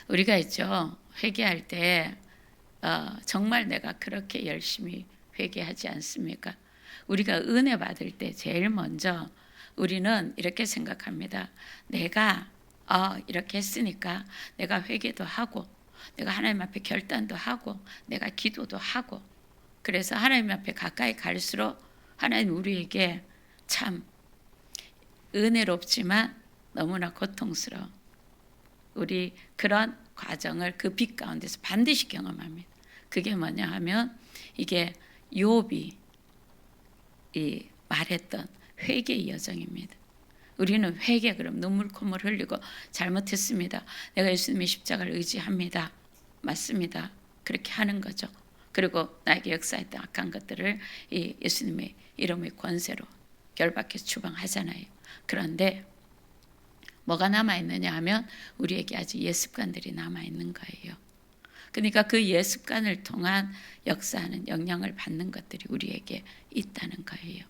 우리가 있죠. 회개할 때 정말 내가 그렇게 열심히 회개하지 않습니까? 우리가 은혜 받을 때 제일 먼저 우리는 이렇게 생각합니다. 내가 이렇게 했으니까 내가 회개도 하고 내가 하나님 앞에 결단도 하고 내가 기도도 하고 그래서 하나님 앞에 가까이 갈수록 하나님 우리에게 참 은혜롭지만 너무나 고통스러워. 우리 그런 과정을 그 빛 가운데서 반드시 경험합니다. 그게 뭐냐 하면 이게 욥이 말했던 회개의 여정입니다. 우리는 회개 그럼 눈물 콧물 흘리고 잘못했습니다. 내가 예수님의 십자가를 의지합니다. 맞습니다. 그렇게 하는 거죠. 그리고 나에게 역사했던 악한 것들을 이 예수님의 이름의 권세로 결박해서 추방하잖아요. 그런데 뭐가 남아있느냐 하면 우리에게 아직 옛습관들이 남아있는 거예요. 그러니까 그 옛습관을 통한 역사하는 영향을 받는 것들이 우리에게 있다는 거예요.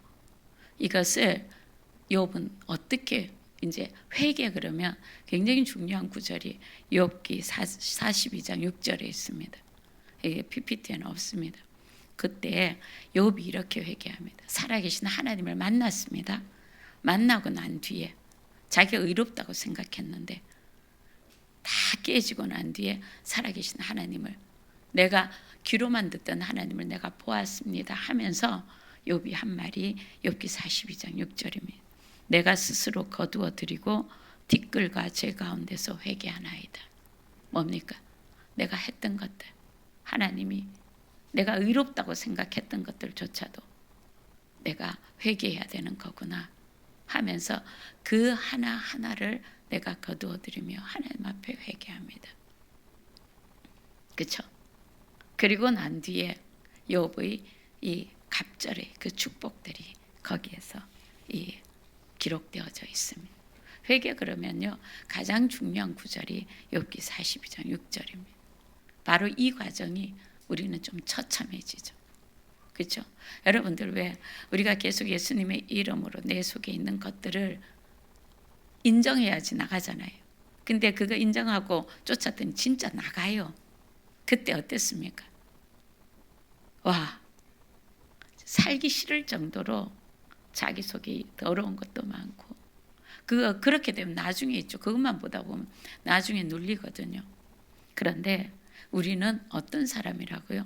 이것을 욥은 어떻게 이제 회개 그러면 굉장히 중요한 구절이 욥기 42장 6절에 있습니다. 이게 PPT에는 없습니다. 그때 욥이 이렇게 회개합니다. 살아계신 하나님을 만났습니다. 만나고 난 뒤에 자기가 의롭다고 생각했는데 다 깨지고 난 뒤에 살아계신 하나님을 내가 귀로만 듣던 하나님을 내가 보았습니다 하면서 욥이 한 말이 욥기 42장 6절입니다. 내가 스스로 거두어 드리고 티끌과 제 가운데서 회개하나이다. 뭡니까? 내가 했던 것들 하나님이 내가 의롭다고 생각했던 것들조차도 내가 회개해야 되는 거구나 하면서 그 하나하나를 내가 거두어 드리며 하나님 앞에 회개합니다. 그렇죠? 그리고 난 뒤에 욥의 이 갑절의 그 축복들이 거기에서 기록되어져 있습니다. 회개 그러면요 가장 중요한 구절이 욥기 42장 6절입니다. 바로 이 과정이 우리는 좀 처참해지죠. 그렇죠? 여러분들 왜 우리가 계속 예수님의 이름으로 내 속에 있는 것들을 인정해야지 나가잖아요. 근데 그거 인정하고 쫓았더니 진짜 나가요. 그때 어땠습니까? 와, 살기 싫을 정도로 자기 속에 더러운 것도 많고 그렇게 되면 나중에 있죠. 그것만 보다 보면 나중에 눌리거든요. 그런데 우리는 어떤 사람이라고요?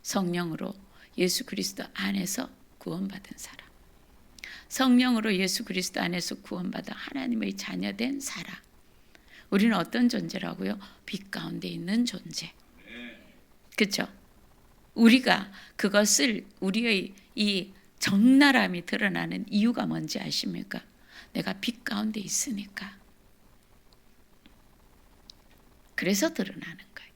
성령으로 예수 그리스도 안에서 구원받은 사람. 성령으로 예수 그리스도 안에서 구원받아 하나님의 자녀된 사람. 우리는 어떤 존재라고요? 빛 가운데 있는 존재. 그렇죠? 우리가 그것을 우리의 이 적나라함이 드러나는 이유가 뭔지 아십니까? 내가 빛 가운데 있으니까. 그래서 드러나는 거예요.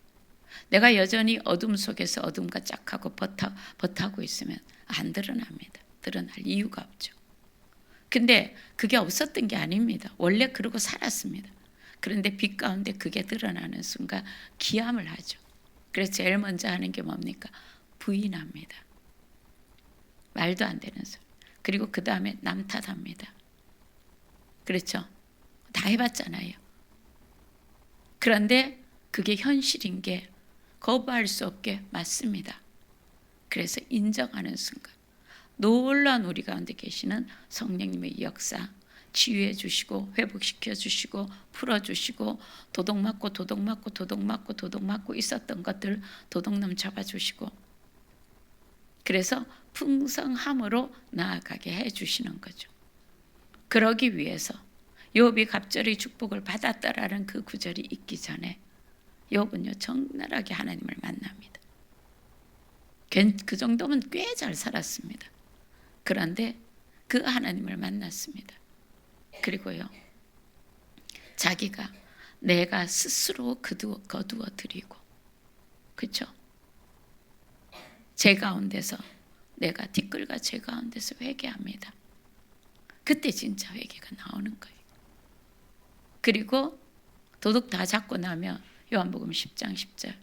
내가 여전히 어둠 속에서 어둠과 짝하고 버타고 있으면 안 드러납니다. 드러날 이유가 없죠. 근데 그게 없었던 게 아닙니다. 원래 그러고 살았습니다. 그런데 빛 가운데 그게 드러나는 순간 기함을 하죠. 그래서 제일 먼저 하는 게 뭡니까? 부인합니다. 말도 안 되는 소리. 그리고 그 다음에 남 탓합니다. 그렇죠? 다 해봤잖아요. 그런데 그게 현실인 게 거부할 수 없게 맞습니다. 그래서 인정하는 순간 놀라운 우리 가운데 계시는 성령님의 역사 치유해 주시고 회복시켜 주시고 풀어 주시고 도둑 맞고 있었던 것들 도둑놈 잡아 주시고 그래서 풍성함으로 나아가게 해 주시는 거죠. 그러기 위해서 욥이 갑절의 축복을 받았다라는 그 구절이 있기 전에 욥은요 적나라하게 하나님을 만납니다. 그 정도면 꽤 잘 살았습니다. 그런데 그 하나님을 만났습니다. 그리고요 자기가 내가 스스로 거두어 드리고 그렇죠? 제 가운데서 내가 티끌과 제 가운데서 회개합니다. 그때 진짜 회개가 나오는 거예요. 그리고 도둑 다 잡고 나면 요한복음 10장 10절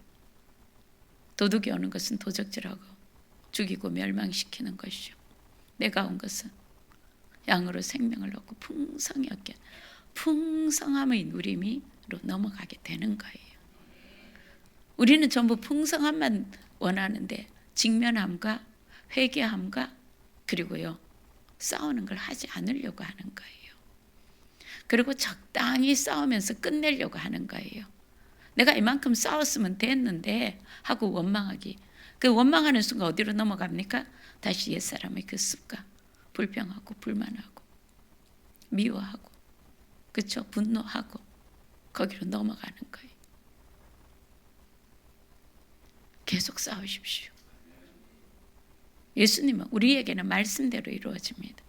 도둑이 오는 것은 도적질하고 죽이고 멸망시키는 것이요 내가 온 것은 양으로 생명을 얻고 풍성히 얻게 풍성함의 누림이로 넘어가게 되는 거예요. 우리는 전부 풍성함만 원하는데 직면함과 회개함과 그리고요 싸우는 걸 하지 않으려고 하는 거예요. 그리고 적당히 싸우면서 끝내려고 하는 거예요. 내가 이만큼 싸웠으면 됐는데 하고 원망하기. 그 원망하는 순간 어디로 넘어갑니까? 다시 옛사람의 그 습관. 불평하고 불만하고 미워하고 그렇죠? 분노하고 거기로 넘어가는 거예요. 계속 싸우십시오. 예수님은 우리에게는 말씀대로 이루어집니다.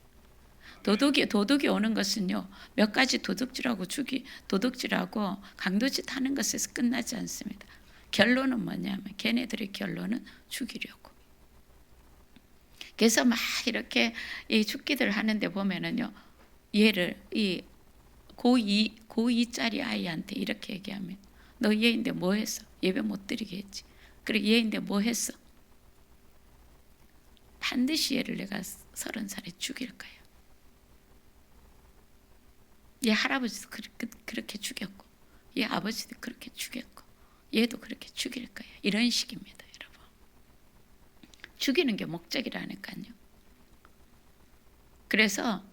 도둑이 오는 것은요 몇 가지 도둑질하고 강도짓 하는 것에서 끝나지 않습니다. 결론은 뭐냐면 걔네들의 결론은 죽이려고. 그래서 막 이렇게 이 죽기들 하는데 보면은요 얘를 이 고2짜리 아이한테 이렇게 얘기하면 너 얘인데 뭐 했어? 예배 못 드리게 했지. 그래 얘인데 뭐 했어? 반드시 얘를 내가 30살에 죽일 거야. 얘 할아버지도 그렇게 죽였고 얘 아버지도 그렇게 죽였고 얘도 그렇게 죽일 거야. 이런 식입니다. 여러분. 죽이는 게 목적이라니까요. 그래서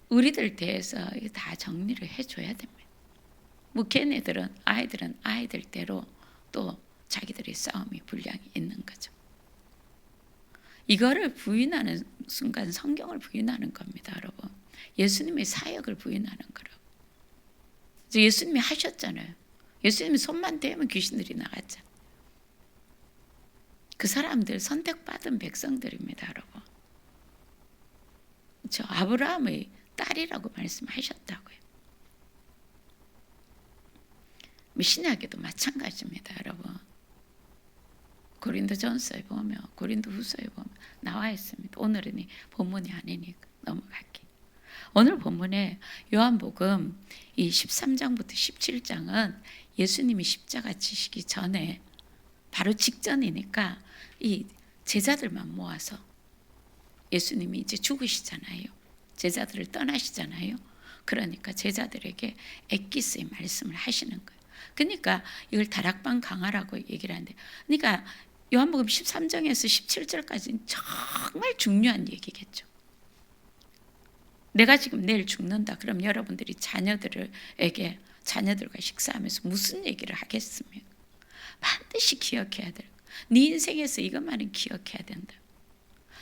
우리들 대해서 다 정리를 해줘야 됩니다. 뭐 걔네들은 아이들은 아이들대로 또 자기들의 싸움이 분량이 있는 거죠. 이거를 부인하는 순간 성경을 부인하는 겁니다. 여러분. 예수님의 사역을 부인하는 거라고. 예수님이 하셨잖아요. 예수님이 손만 대면 귀신들이 나갔죠. 그 사람들 선택받은 백성들입니다. 여러분. 저 아브라함의 딸이라고 말씀하셨다고요. 신약에도 마찬가지입니다. 여러분. 고린도전서에 보면 고린도후서에 보면 나와 있습니다. 오늘은 이 본문이 아니니까 넘어갈게요. 오늘 본문에 요한복음 이 13장부터 17장은 예수님이 십자가 지시기 전에 바로 직전이니까 이 제자들만 모아서 예수님이 이제 죽으시잖아요. 제자들을 떠나시잖아요. 그러니까 제자들에게 엑기스의 말씀을 하시는 거예요. 그러니까 이걸 다락방 강화라고 얘기를 하는데 그러니까 요한복음 13장에서 17절까지는 정말 중요한 얘기겠죠. 내가 지금 내일 죽는다. 그럼 여러분들이 자녀들과 식사하면서 무슨 얘기를 하겠습니까? 반드시 기억해야 될. 네 인생에서 이것만은 기억해야 된다.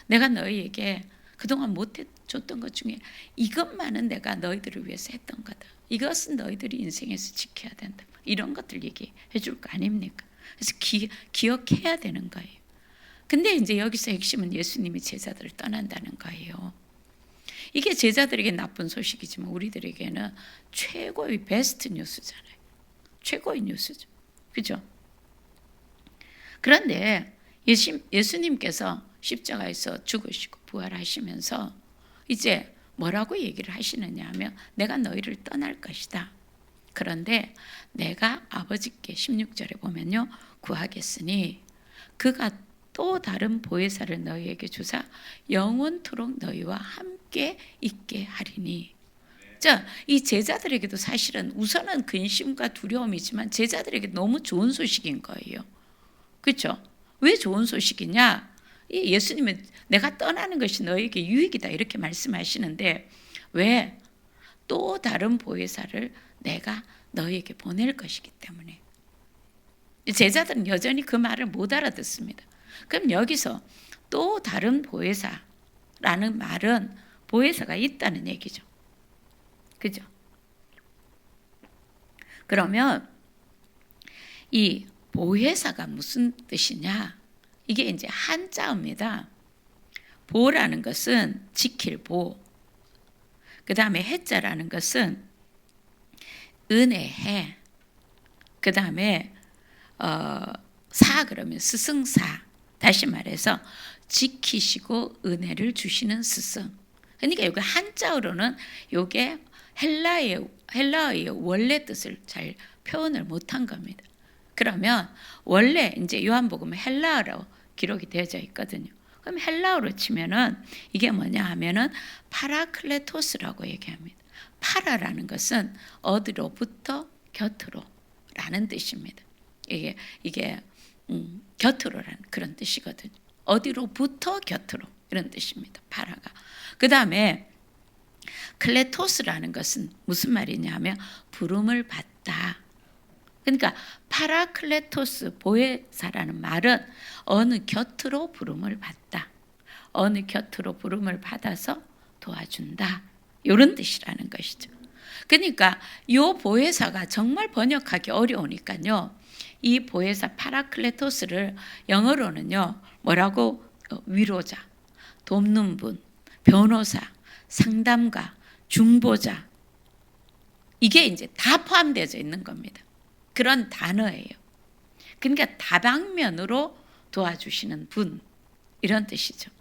내가 너희에게 그동안 못해줬던 것 중에 이것만은 내가 너희들을 위해서 했던 거다. 이것은 너희들이 인생에서 지켜야 된다. 이런 것들 얘기해 줄 거 아닙니까? 그래서 기억해야 되는 거예요. 근데 이제 여기서 핵심은 예수님이 제자들을 떠난다는 거예요. 이게 제자들에게 나쁜 소식이지만 우리들에게는 최고의 베스트 뉴스잖아요. 최고의 뉴스죠. 그죠? 그런데 예수님께서 십자가에서 죽으시고 부활하시면서 이제 뭐라고 얘기를 하시느냐 하면 내가 너희를 떠날 것이다. 그런데 내가 아버지께 16절에 보면요. 구하겠으니 그가 또 다른 보혜사를 너희에게 주사 영원토록 너희와 함께 있게 하리니. 자, 이 제자들에게도 사실은 우선은 근심과 두려움이지만 제자들에게 너무 좋은 소식인 거예요. 그렇죠? 왜 좋은 소식이냐? 예수님은 내가 떠나는 것이 너에게 유익이다 이렇게 말씀하시는데 왜? 또 다른 보혜사를 내가 너에게 보낼 것이기 때문에. 제자들은 여전히 그 말을 못 알아듣습니다. 그럼 여기서 또 다른 보혜사라는 말은 보혜사가 있다는 얘기죠. 그죠? 그러면 이 보혜사가 무슨 뜻이냐? 이게 이제 한자어입니다. 보라는 것은 지킬 보. 그 다음에 해자라는 것은 은혜해. 그 다음에 사 그러면 스승사. 다시 말해서 지키시고 은혜를 주시는 스승. 그러니까 여기 한자어로는 이게 헬라어의 원래 뜻을 잘 표현을 못한 겁니다. 그러면 원래 이제 요한복음은 헬라어로 기록이 되어져 있거든요. 그럼 헬라어로 치면은 이게 뭐냐 하면은 파라클레토스라고 얘기합니다. 파라라는 것은 어디로부터 곁으로라는 뜻입니다. 이게 곁으로라는 그런 뜻이거든요. 어디로부터 곁으로 이런 뜻입니다. 파라가. 그 다음에 클레토스라는 것은 무슨 말이냐면 부름을 받다. 그러니까 파라클레토스 보혜사라는 말은 어느 곁으로 부름을 받다. 어느 곁으로 부름을 받아서 도와준다. 이런 뜻이라는 것이죠. 그러니까 이 보혜사가 정말 번역하기 어려우니까요. 이 보혜사 파라클레토스를 영어로는요. 뭐라고 위로자, 돕는 분, 변호사, 상담가, 중보자 이게 이제 다 포함되어 있는 겁니다. 그런 단어예요. 그러니까 다방면으로 도와주시는 분 이런 뜻이죠.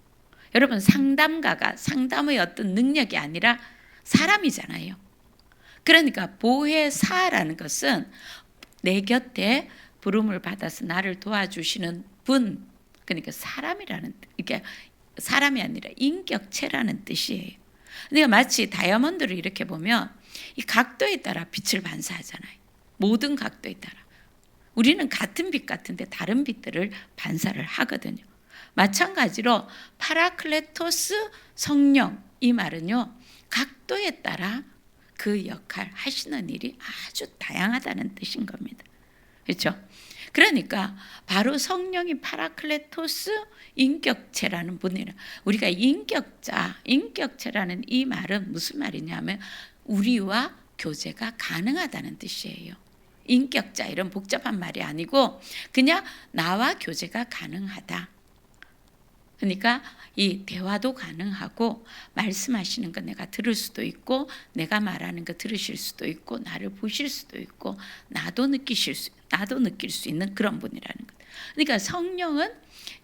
여러분 상담가가 상담의 어떤 능력이 아니라 사람이잖아요. 그러니까 보혜사라는 것은 내 곁에 부름을 받아서 나를 도와주시는 분 그러니까 사람이라는 이게 사람이 아니라 인격체라는 뜻이에요. 그러니까 마치 다이아몬드를 이렇게 보면 이 각도에 따라 빛을 반사하잖아요. 모든 각도에 따라. 우리는 같은 빛 같은데 다른 빛들을 반사를 하거든요. 마찬가지로 파라클레토스 성령 이 말은요. 각도에 따라 그 역할 하시는 일이 아주 다양하다는 뜻인 겁니다. 그렇죠? 그러니까 바로 성령이 파라클레토스 인격체라는 분이라 우리가 인격체라는 이 말은 무슨 말이냐면 우리와 교제가 가능하다는 뜻이에요. 인격자 이런 복잡한 말이 아니고 그냥 나와 교제가 가능하다. 그러니까 이 대화도 가능하고 말씀하시는 거 내가 들을 수도 있고 내가 말하는 거 들으실 수도 있고 나를 보실 수도 있고 나도 느낄 수 있는 그런 분이라는 것. 그러니까 성령은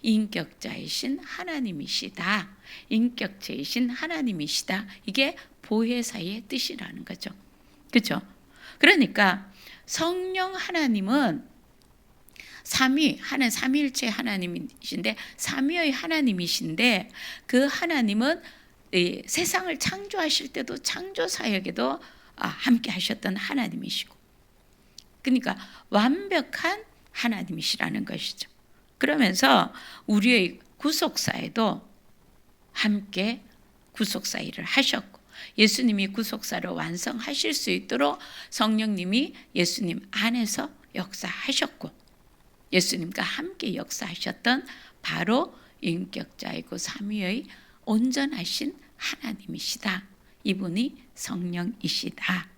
인격자이신 하나님이시다. 인격체이신 하나님이시다. 이게 보혜사의 뜻이라는 거죠. 그렇죠? 그러니까 성령 하나님은 삼위일체 하나님이신데 삼위의 하나님이신데 그 하나님은 이 세상을 창조하실 때도 창조 사역에도 함께 하셨던 하나님이시고 그러니까 완벽한 하나님이시라는 것이죠. 그러면서 우리의 구속사에도 함께 구속사 일을 하셨고 예수님이 구속사를 완성하실 수 있도록 성령님이 예수님 안에서 역사하셨고 예수님과 함께 역사하셨던 바로 인격자이고 삼위의 온전하신 하나님이시다. 이분이 성령이시다.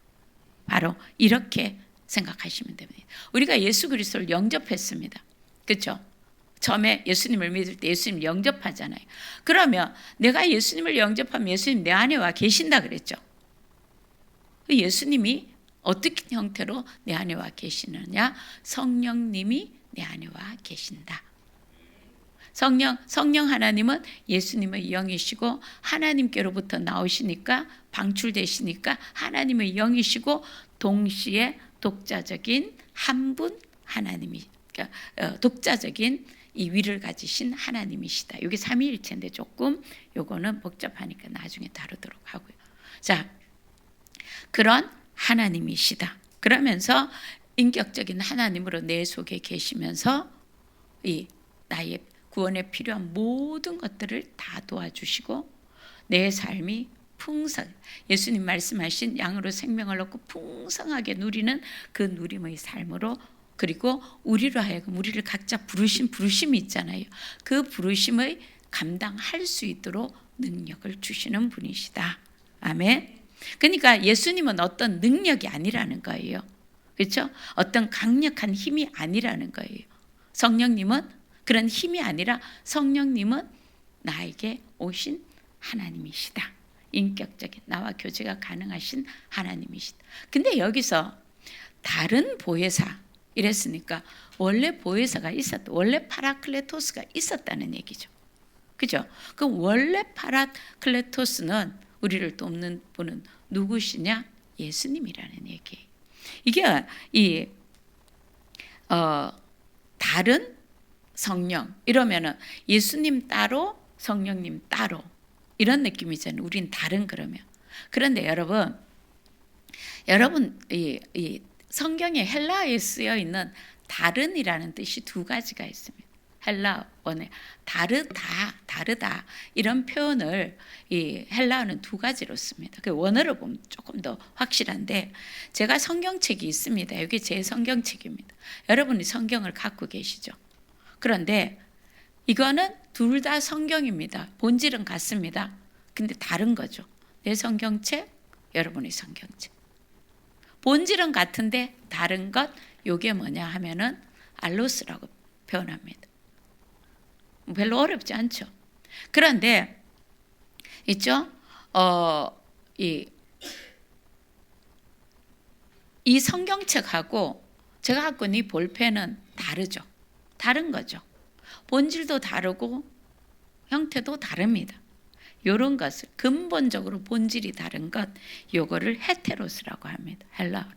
바로 이렇게 생각하시면 됩니다. 우리가 예수 그리스도를 영접했습니다. 그렇죠? 처음에 예수님을 믿을 때 예수님 영접하잖아요. 그러면 내가 예수님을 영접하면 예수님 내 안에 와 계신다 그랬죠. 예수님이 어떻게 형태로 내 안에 와 계시느냐? 성령님이 내 안에 와 계신다. 성령 하나님은 예수님의 영이시고 하나님께로부터 나오시니까 방출되시니까 하나님의 영이시고 동시에 독자적인 한 분 하나님이 독자적인 이 위를 가지신 하나님이시다. 이게 삼위일체인데 조금 요거는 복잡하니까 나중에 다루도록 하고요. 자, 그런 하나님이시다. 그러면서 인격적인 하나님으로 내 속에 계시면서 이 나의 구원에 필요한 모든 것들을 다 도와주시고 내 삶이 예수님 말씀하신 양으로 생명을 얻고 풍성하게 누리는 그 누림의 삶으로 그리고 우리로 하여금 우리를 각자 부르신 부르심이 있잖아요. 그 부르심의 감당할 수 있도록 능력을 주시는 분이시다. 아멘. 그러니까 예수님은 어떤 능력이 아니라는 거예요. 그렇죠? 어떤 강력한 힘이 아니라는 거예요. 성령님은 그런 힘이 아니라 성령님은 나에게 오신 하나님이시다. 인격적인 나와 교제가 가능하신 하나님이시다. 근데 여기서 다른 보혜사 이랬으니까 원래 보혜사가 원래 파라클레토스가 있었다는 얘기죠. 그죠? 그럼 원래 파라클레토스는 우리를 돕는 분은 누구시냐? 예수님이라는 얘기예요. 이게 다른 성령 이러면은 예수님 따로 성령님 따로 이런 느낌이잖아요. 우린 다른 그러면. 그런데 여러분 이 성경에 헬라어에 쓰여 있는 다른이라는 뜻이 두 가지가 있습니다. 헬라 원에 다르다 이런 표현을 이 헬라어는 두 가지로 씁니다. 그 원어로 보면 조금 더 확실한데, 제가 성경책이 있습니다. 여기 제 성경책입니다. 여러분이 성경을 갖고 계시죠? 그런데 이거는 둘 다 성경입니다. 본질은 같습니다. 근데 다른 거죠. 내 성경책, 여러분의 성경책. 본질은 같은데 다른 것, 요게 뭐냐 하면은 알로스라고 표현합니다. 별로 어렵지 않죠. 그런데 있죠? 이 성경책하고 제가 갖고 있는 이 볼펜은 다르죠. 다른 거죠. 본질도 다르고 형태도 다릅니다. 이런 것을 근본적으로 본질이 다른 것, 요거를 헤테로스라고 합니다. 헬라어로.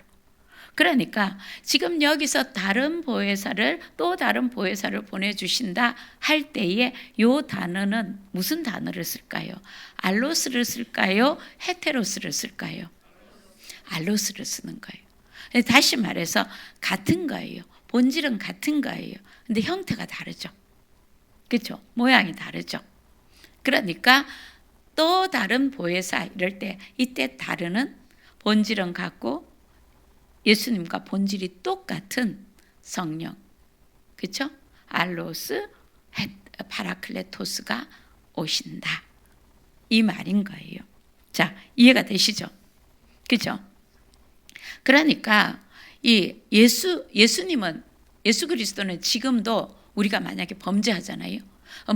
그러니까 지금 여기서 다른 보혜사를 또 다른 보혜사를 보내주신다 할 때에 요 단어는 무슨 단어를 쓸까요? 알로스를 쓸까요? 헤테로스를 쓸까요? 알로스를 쓰는 거예요. 다시 말해서 같은 거예요. 본질은 같은 거예요. 근데 형태가 다르죠. 그렇죠? 모양이 다르죠. 그러니까 또 다른 보혜사 이럴 때 이때 다르는 본질은 같고 예수님과 본질이 똑같은 성령, 그렇죠? 알로스, 파라클레토스가 오신다. 이 말인 거예요. 자, 이해가 되시죠? 그렇죠? 그러니까 이 예수님은, 예수 그리스도는 지금도 우리가 만약에 범죄하잖아요.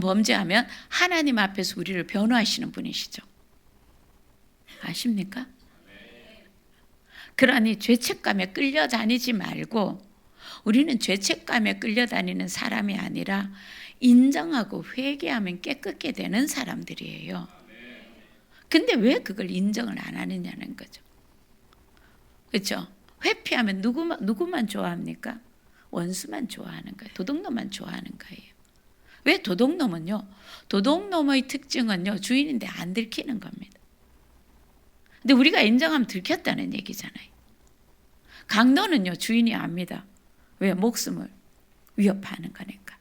범죄하면 하나님 앞에서 우리를 변호하시는 분이시죠. 아십니까? 그러니 죄책감에 끌려다니지 말고, 우리는 죄책감에 끌려다니는 사람이 아니라 인정하고 회개하면 깨끗게 되는 사람들이에요. 근데 왜 그걸 인정을 안 하느냐는 거죠. 그렇죠? 회피하면 누구만 좋아합니까? 원수만 좋아하는 거예요. 도둑놈만 좋아하는 거예요. 왜 도둑놈은요? 도둑놈의 특징은요, 주인인데 안 들키는 겁니다. 근데 우리가 인정하면 들켰다는 얘기잖아요. 강도는요, 주인이 압니다. 왜? 목숨을 위협하는 거니까.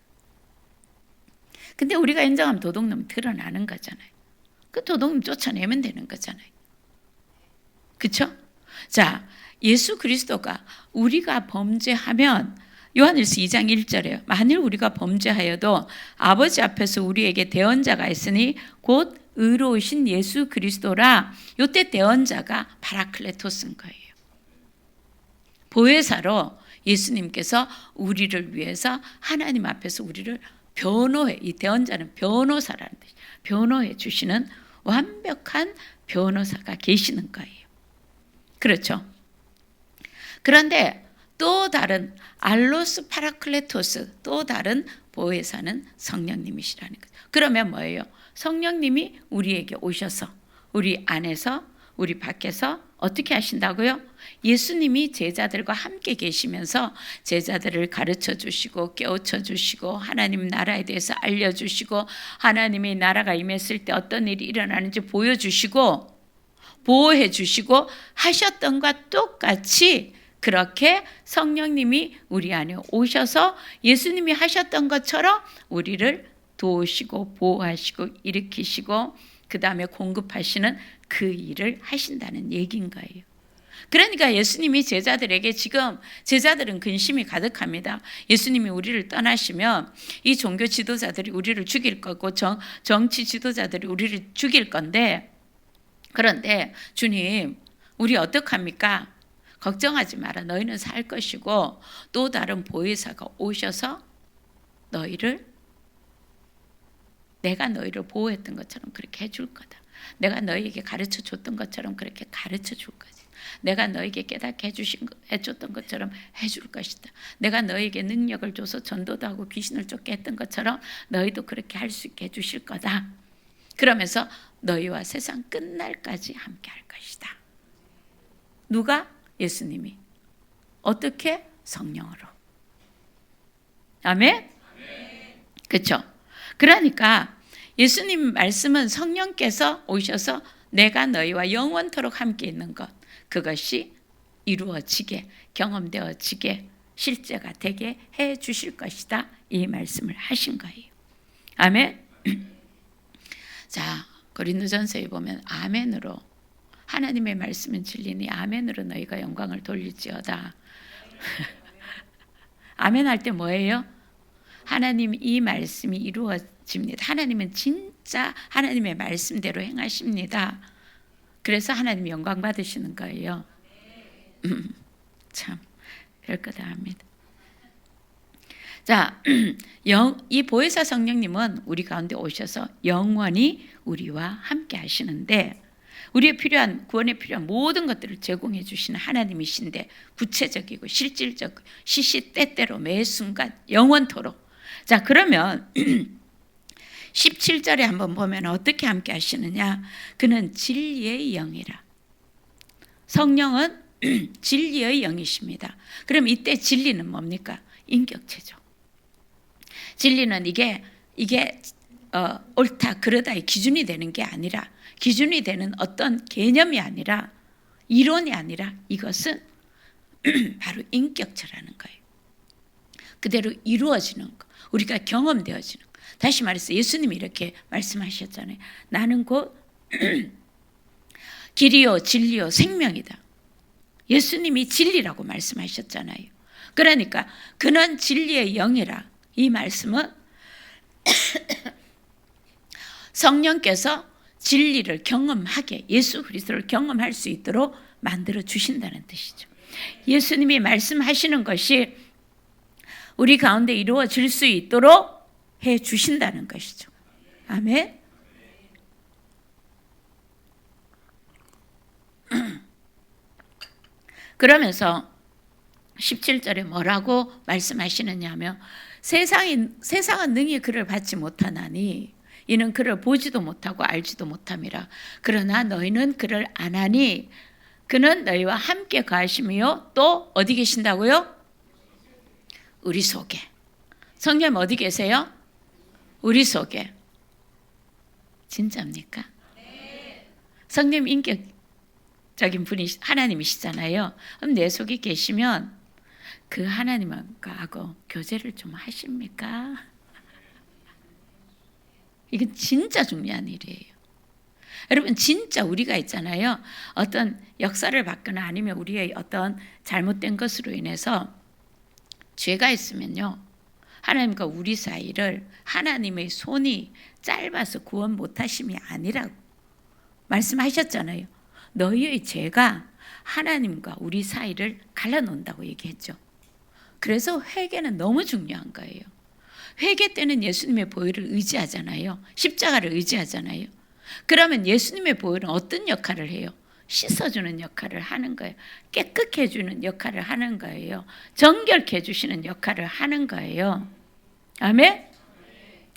근데 우리가 인정하면 도둑놈이 드러나는 거잖아요. 그 도둑놈 쫓아내면 되는 거잖아요. 그렇죠? 자, 예수 그리스도가 우리가 범죄하면 요한일서 2장 1절에요. 만일 우리가 범죄하여도 아버지 앞에서 우리에게 대언자가 있으니 곧 의로우신 예수 그리스도라. 요때 대언자가 파라클레토스인 거예요. 보혜사로 예수님께서 우리를 위해서 하나님 앞에서 우리를 변호해, 이 대언자는 변호사라는 뜻, 변호해 주시는 완벽한 변호사가 계시는 거예요. 그렇죠? 그런데 또 다른 알로스 파라클레토스, 또 다른 보혜사는 성령님이시라는 거죠. 그러면 뭐예요? 성령님이 우리에게 오셔서 우리 안에서 우리 밖에서 어떻게 하신다고요? 예수님이 제자들과 함께 계시면서 제자들을 가르쳐 주시고 깨우쳐 주시고 하나님 나라에 대해서 알려주시고 하나님의 나라가 임했을 때 어떤 일이 일어나는지 보여주시고 보호해 주시고 하셨던 것과 똑같이 그렇게 성령님이 우리 안에 오셔서 예수님이 하셨던 것처럼 우리를 도우시고 보호하시고 일으키시고 그 다음에 공급하시는 그 일을 하신다는 얘기인 거예요. 그러니까 예수님이 제자들에게, 지금 제자들은 근심이 가득합니다. 예수님이 우리를 떠나시면 이 종교 지도자들이 우리를 죽일 거고 정치 지도자들이 우리를 죽일 건데, 그런데 주님 우리 어떡합니까? 걱정하지 마라. 너희는 살 것이고 또 다른 보혜사가 오셔서 내가 너희를 보호했던 것처럼 그렇게 해줄 거다. 내가 너희에게 가르쳐 줬던 것처럼 그렇게 가르쳐 줄 거지. 내가 너희에게 깨닫게 해줬던 것처럼 해줄 것이다. 내가 너희에게 능력을 줘서 전도도 하고 귀신을 쫓게 했던 것처럼 너희도 그렇게 할 수 있게 해주실 거다. 그러면서 너희와 세상 끝날까지 함께 할 것이다. 누가? 예수님이. 어떻게? 성령으로. 아멘? 그렇죠? 그러니까 예수님 말씀은 성령께서 오셔서 내가 너희와 영원토록 함께 있는 것, 그것이 이루어지게, 경험되어지게 실제가 되게 해 주실 것이다. 이 말씀을 하신 거예요. 아멘. 자, 고린도전서에 보면 아멘으로 하나님의 말씀은 진리니 아멘으로 너희가 영광을 돌릴지어다. 아멘 할 때 뭐예요? 하나님 이 말씀이 이루어집니다. 하나님은 진짜 하나님의 말씀대로 행하십니다. 그래서 하나님 영광 받으시는 거예요. 참 별거다 합니다. 자, 이 보혜사 성령님은 우리 가운데 오셔서 영원히 우리와 함께 하시는데 우리의 필요한 구원에 필요한 모든 것들을 제공해 주시는 하나님이신데 구체적이고 실질적 시시때때로 매 순간 영원토록. 자, 그러면 17절에 한번 보면 어떻게 함께 하시느냐. 그는 진리의 영이라. 성령은 진리의 영이십니다. 그럼 이때 진리는 뭡니까? 인격체죠. 진리는 이게 옳다 그러다의 기준이 되는 게 아니라, 기준이 되는 어떤 개념이 아니라, 이론이 아니라 이것은 바로 인격체라는 거예요. 그대로 이루어지는 거, 우리가 경험되어지는 거. 다시 말해서 예수님이 이렇게 말씀하셨잖아요. 나는 곧 길이요 진리요 생명이다. 예수님이 진리라고 말씀하셨잖아요. 그러니까 그는 진리의 영이라. 이 말씀은 성령께서 진리를 경험하게, 예수 그리스도를 경험할 수 있도록 만들어 주신다는 뜻이죠. 예수님이 말씀하시는 것이 우리 가운데 이루어질 수 있도록 해 주신다는 것이죠. 아멘. 그러면서 17절에 뭐라고 말씀하시느냐 하면 세상은 능히 그를 받지 못하나니 이는 그를 보지도 못하고 알지도 못함이라. 그러나 너희는 그를 아나니 그는 너희와 함께 가시며 또 어디 계신다고요? 우리 속에. 성령 어디 계세요? 우리 속에. 진짜입니까? 성령 인격적인 분이 하나님이시잖아요. 그럼 내 속에 계시면 그 하나님하고 교제를 좀 하십니까? 이건 진짜 중요한 일이에요. 여러분, 진짜 우리가 있잖아요. 어떤 역사를 받거나 아니면 우리의 어떤 잘못된 것으로 인해서 죄가 있으면요, 하나님과 우리 사이를 하나님의 손이 짧아서 구원 못하심이 아니라고 말씀하셨잖아요. 너희의 죄가 하나님과 우리 사이를 갈라놓는다고 얘기했죠. 그래서 회개는 너무 중요한 거예요. 회개 때는 예수님의 보혈을 의지하잖아요. 십자가를 의지하잖아요. 그러면 예수님의 보혈은 어떤 역할을 해요? 씻어주는 역할을 하는 거예요. 깨끗게 해주는 역할을 하는 거예요. 정결케 해주시는 역할을 하는 거예요. 아멘?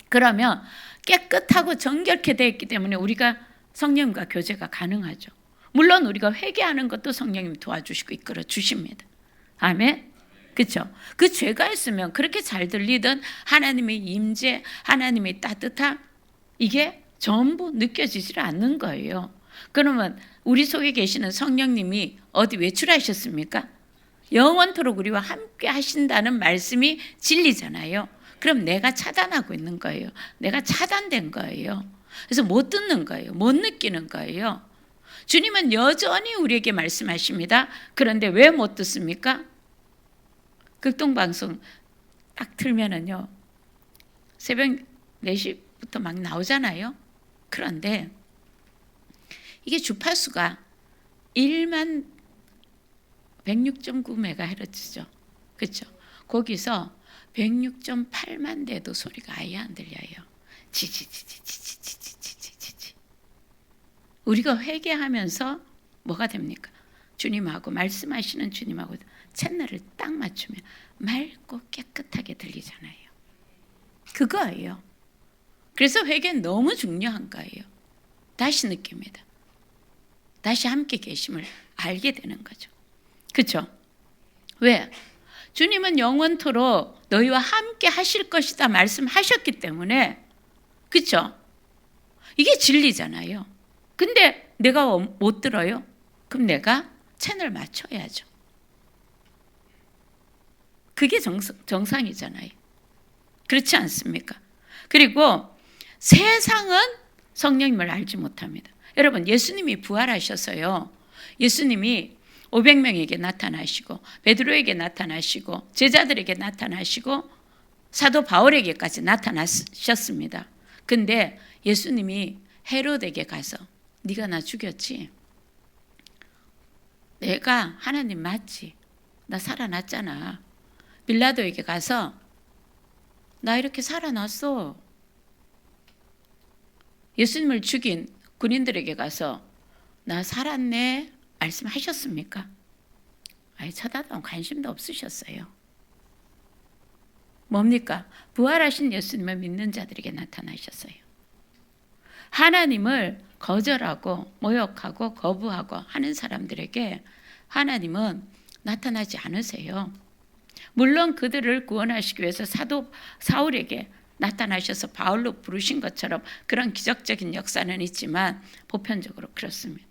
그러면 깨끗하고 정결케 되어 있기 때문에 우리가 성령과 교제가 가능하죠. 물론 우리가 회개하는 것도 성령님이 도와주시고 이끌어 주십니다. 아멘? 그렇죠? 그 죄가 있으면 그렇게 잘 들리던 하나님의 임재, 하나님의 따뜻함, 이게 전부 느껴지질 않는 거예요. 그러면 우리 속에 계시는 성령님이 어디 외출하셨습니까? 영원토록 우리와 함께 하신다는 말씀이 진리잖아요. 그럼 내가 차단하고 있는 거예요. 내가 차단된 거예요. 그래서 못 듣는 거예요. 못 느끼는 거예요. 주님은 여전히 우리에게 말씀하십니다. 그런데 왜 못 듣습니까? 극동방송 딱 틀면은요, 새벽 4시부터 막 나오잖아요. 그런데 이게 주파수가 1만 106.9MHz죠. 그렇죠? 거기서 106.8만 대도 소리가 아예 안 들려요. 지지지지지지지지지지. 우리가 회개하면서 뭐가 됩니까? 주님하고 말씀하시는 주님하고 채널을 딱 맞추면 맑고 깨끗하게 들리잖아요. 그거예요. 그래서 회개는 너무 중요한 거예요. 다시 느낍니다. 다시 함께 계심을 알게 되는 거죠. 그렇죠? 왜? 주님은 영원토록 너희와 함께 하실 것이다 말씀하셨기 때문에, 그렇죠? 이게 진리잖아요. 근데 내가 못 들어요? 그럼 내가 채널 맞춰야죠. 그게 정상이잖아요. 그렇지 않습니까? 그리고 세상은 성령님을 알지 못합니다. 여러분, 예수님이 부활하셔서요, 예수님이 500명에게 나타나시고 베드로에게 나타나시고 제자들에게 나타나시고 사도 바울에게까지 나타나셨습니다. 근데 예수님이 헤롯에게 가서 네가 나 죽였지? 내가 하나님 맞지? 나 살아났잖아. 빌라도에게 가서 나 이렇게 살아났어. 예수님을 죽인 군인들에게 가서 나 살았네 말씀하셨습니까? 아예 쳐다도 관심도 없으셨어요. 뭡니까? 부활하신 예수님을 믿는 자들에게 나타나셨어요. 하나님을 거절하고 모욕하고 거부하고 하는 사람들에게 하나님은 나타나지 않으세요. 물론 그들을 구원하시기 위해서 사도 사울에게 나타나셔서 바울로 부르신 것처럼 그런 기적적인 역사는 있지만 보편적으로 그렇습니다.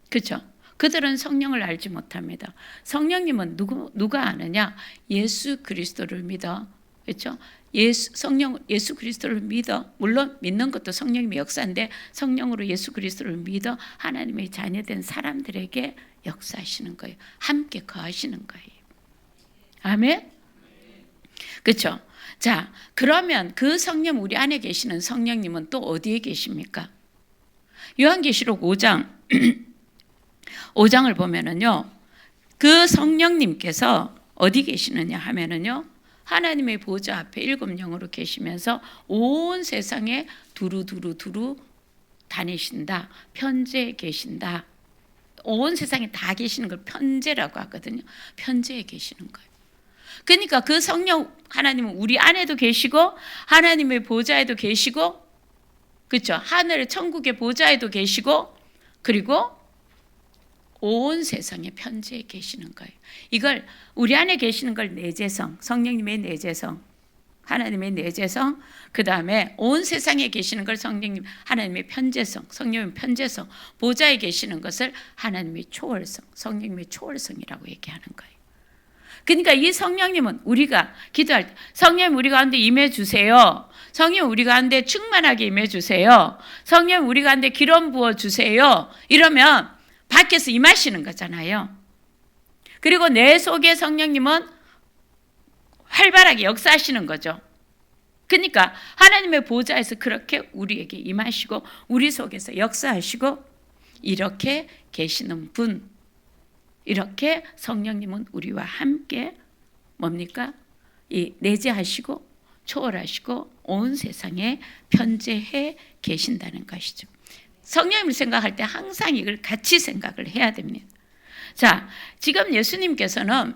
그렇죠? 그들은 성령을 알지 못합니다. 성령님은 누가 아느냐? 예수 그리스도를 믿어. 그렇죠? 예수 그리스도를 믿어. 물론 믿는 것도 성령님의 역사인데 성령으로 예수 그리스도를 믿어 하나님의 자녀된 사람들에게 역사하시는 거예요. 함께 거하시는 거예요. 아멘? 그렇죠? 자, 그러면 그 성령, 우리 안에 계시는 성령님은 또 어디에 계십니까? 요한계시록 5장을 보면은요, 그 성령님께서 어디 계시느냐 하면은요, 하나님의 보좌 앞에 7영으로 계시면서 온 세상에 두루두루 다니신다. 편재에 계신다. 온 세상에 다 계시는 걸 편재라고 하거든요. 편재에 계시는 거예요. 그러니까 그 성령 하나님은 우리 안에도 계시고 하나님의 보좌에도 계시고, 그렇죠? 하늘 천국의 보좌에도 계시고, 그리고 온 세상에 편재에 계시는 거예요. 이걸 우리 안에 계시는 걸 내재성, 성령님의 내재성, 하나님의 내재성, 그 다음에 온 세상에 계시는 걸 성령님, 하나님의 편재성, 성령님의 편재성, 보좌에 계시는 것을 하나님의 초월성, 성령님의 초월성이라고 얘기하는 거예요. 그러니까 이 성령님은 우리가 기도할 때 성령 우리 가운데 임해 주세요. 성령 우리 가운데 충만하게 임해 주세요. 성령 우리 가운데 기름 부어 주세요. 이러면 밖에서 임하시는 거잖아요. 그리고 내 속에 성령님은 활발하게 역사하시는 거죠. 그러니까 하나님의 보좌에서 그렇게 우리에게 임하시고 우리 속에서 역사하시고 이렇게 계시는 분, 이렇게 성령님은 우리와 함께 뭡니까? 이 내재하시고 초월하시고 온 세상에 편재해 계신다는 것이죠. 성령님을 생각할 때 항상 이걸 같이 생각을 해야 됩니다. 자, 지금 예수님께서는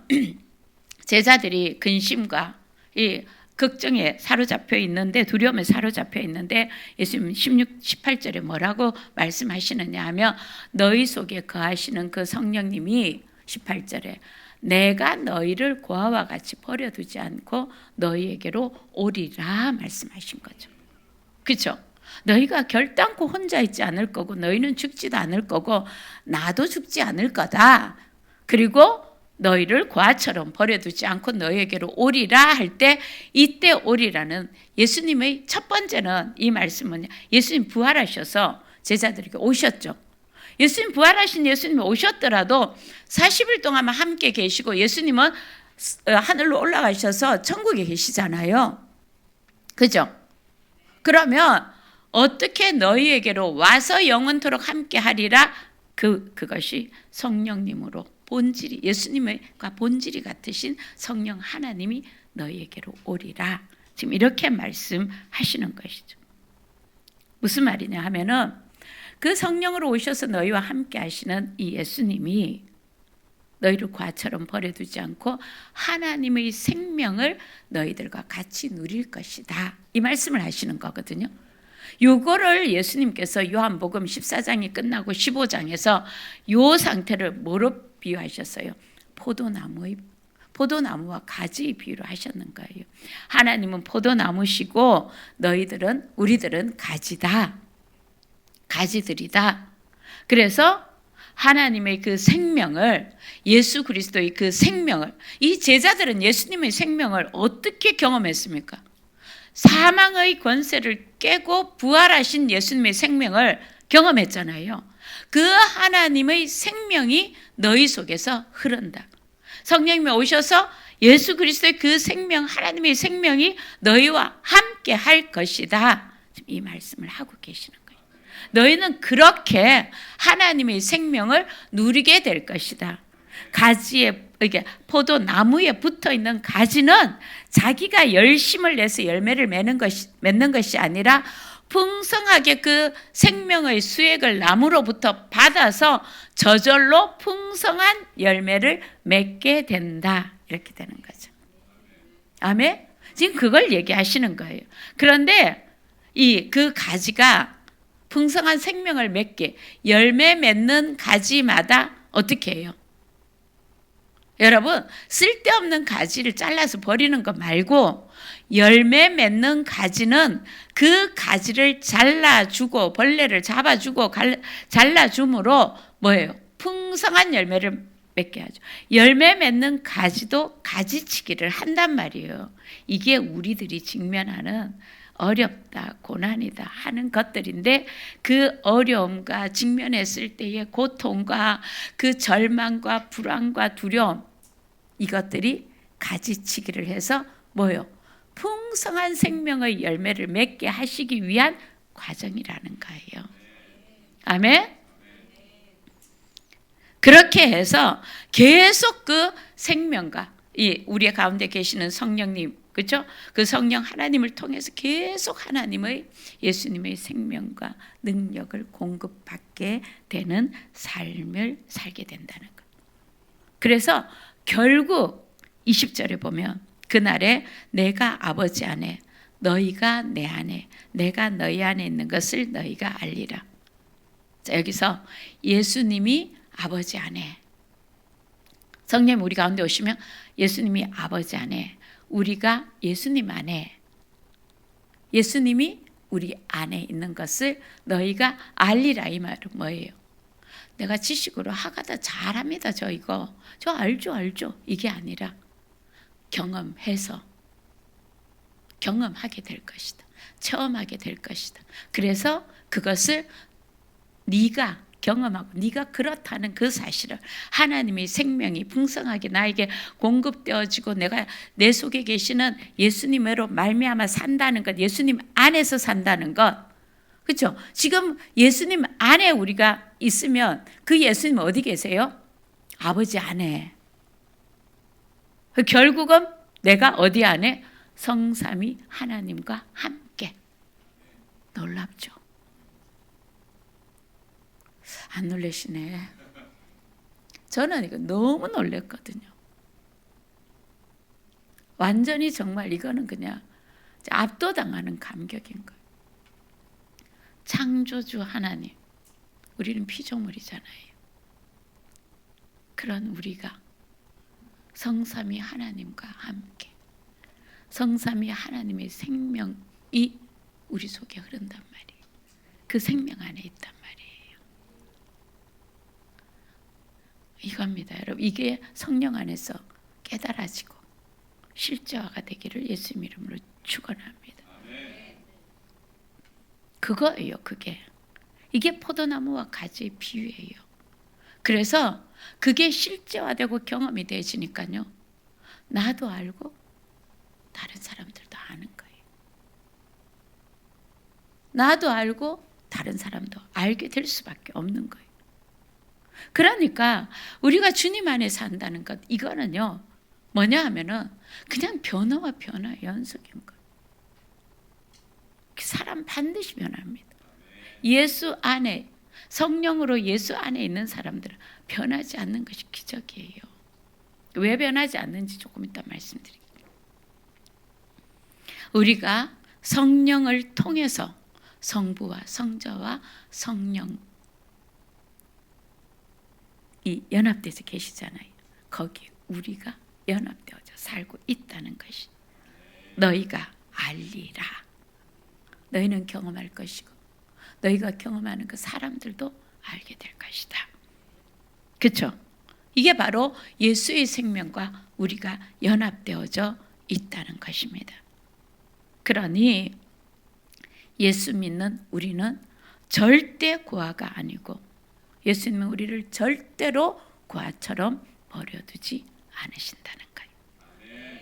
제자들이 근심과 이 걱정에 사로잡혀 있는데, 두려움에 사로잡혀 있는데 예수님 16, 18절에 뭐라고 말씀하시느냐 하면 너희 속에 거하시는 그 성령님이 18절에 내가 너희를 고아와 같이 버려두지 않고 너희에게로 오리라 말씀하신 거죠. 그렇죠? 너희가 결단코 혼자 있지 않을 거고 너희는 죽지도 않을 거고 나도 죽지 않을 거다. 그리고 너희를 고아처럼 버려두지 않고 너희에게로 오리라 할 때, 이때 오리라는 예수님의 첫 번째는 이 말씀은 예수님 부활하셔서 제자들에게 오셨죠. 예수님 부활하신 예수님이 오셨더라도 40일 동안 함께 계시고 예수님은 하늘로 올라가셔서 천국에 계시잖아요. 그죠? 그러면 어떻게 너희에게로 와서 영원토록 함께 하리라? 그것이 성령님으로 본질이, 예수님과 본질이 같으신 성령 하나님이 너희에게로 오리라. 지금 이렇게 말씀하시는 것이죠. 무슨 말이냐 하면은 그 성령으로 오셔서 너희와 함께 하시는 이 예수님이 너희를 과처럼 버려두지 않고 하나님의 생명을 너희들과 같이 누릴 것이다. 이 말씀을 하시는 거거든요. 요거를 예수님께서 요한복음 14장이 끝나고 15장에서 요 상태를 뭐로 비유하셨어요? 포도나무와 가지의 비유로 하셨는 거예요. 하나님은 포도나무시고 우리들은 가지다. 가지들이다. 그래서 하나님의 그 생명을, 예수 그리스도의 그 생명을, 이 제자들은 예수님의 생명을 어떻게 경험했습니까? 사망의 권세를 깨고 부활하신 예수님의 생명을 경험했잖아요. 그 하나님의 생명이 너희 속에서 흐른다. 성령님이 오셔서 예수 그리스도의 그 생명, 하나님의 생명이 너희와 함께 할 것이다. 이 말씀을 하고 계시는 거예요. 너희는 그렇게 하나님의 생명을 누리게 될 것이다. 가지에, 이게 포도나무에 붙어 있는 가지는 자기가 열심을 내서 열매를 맺는 것이 아니라 풍성하게 그 생명의 수액을 나무로부터 받아서 저절로 풍성한 열매를 맺게 된다. 이렇게 되는 거죠. 아멘? 지금 그걸 얘기하시는 거예요. 그런데 그 가지가 풍성한 생명을 맺게, 열매 맺는 가지마다 어떻게 해요? 여러분, 쓸데없는 가지를 잘라서 버리는 거 말고 열매 맺는 가지는 그 가지를 잘라주고 벌레를 잡아주고 잘라줌으로 뭐예요? 풍성한 열매를 맺게 하죠. 열매 맺는 가지도 가지치기를 한단 말이에요. 이게 우리들이 직면하는 어렵다, 고난이다 하는 것들인데, 그 어려움과 직면했을 때의 고통과 그 절망과 불안과 두려움, 이것들이 가지치기를 해서 뭐요? 풍성한 생명의 열매를 맺게 하시기 위한 과정이라는 거예요. 아멘? 그렇게 해서 계속 그 생명과 우리 가운데 계시는 성령님, 그렇죠? 그 성령 하나님을 통해서 계속 하나님의, 예수님의 생명과 능력을 공급받게 되는 삶을 살게 된다는 것. 그래서 결국 20절에 보면 그날에 내가 아버지 안에, 너희가 내 안에, 내가 너희 안에 있는 것을 너희가 알리라. 자, 여기서 예수님이 아버지 안에, 성령 우리 가운데 오시면 예수님이 아버지 안에, 우리가 예수님 안에, 예수님이 우리 안에 있는 것을 너희가 알리라. 이 말은 뭐예요? 내가 지식으로 하가다 잘합니다. 저 알죠. 이게 아니라 경험해서 경험하게 될 것이다. 체험하게 될 것이다. 그래서 그것을 네가 경험하고 네가 그렇다는 그 사실을, 하나님의 생명이 풍성하게 나에게 공급되어지고 내가 내 속에 계시는 예수님으로 말미암아 산다는 것, 예수님 안에서 산다는 것, 그렇죠? 지금 예수님 안에 우리가 있으면 그 예수님 어디 계세요? 아버지 안에. 결국은 내가 어디 안에? 성삼위 하나님과 함께. 놀랍죠? 안 놀라시네. 저는 이거 너무 놀랐거든요. 완전히 정말 이거는 그냥 압도당하는 감격인 거예요. 창조주 하나님, 우리는 피조물이잖아요. 그런 우리가 성삼위 하나님과 함께, 성삼위 하나님의 생명이 우리 속에 흐른단 말이에요. 그 생명 안에 있단 말이에요. 이겁니다, 여러분. 이게 성령 안에서 깨달아지고 실제화가 되기를 예수님 이름으로 축원합니다. 그거예요, 그게. 이게 포도나무와 가지의 비유예요. 그래서 그게 실제화되고 경험이 되어지니까요, 나도 알고 다른 사람들도 아는 거예요. 나도 알고 다른 사람도 알게 될 수밖에 없는 거예요. 그러니까 우리가 주님 안에 산다는 것, 이거는요 뭐냐 하면은 그냥 변화와 변화의 연속인 거예요. 사람 반드시 변합니다. 예수 안에, 성령으로 예수 안에 있는 사람들은 변하지 않는 것이 기적이에요. 왜 변하지 않는지 조금 이따 말씀드릴게요. 우리가 성령을 통해서 성부와 성자와 성령이 연합돼서 계시잖아요. 거기 우리가 연합되어져 살고 있다는 것이, 너희가 알리라. 너희는 경험할 것이고 너희가 경험하는 그 사람들도 알게 될 것이다. 그렇죠? 이게 바로 예수의 생명과 우리가 연합되어져 있다는 것입니다. 그러니 예수 믿는 우리는 절대 고아가 아니고 예수 믿는 우리를 절대로 고아처럼 버려두지 않으신다는 거예요.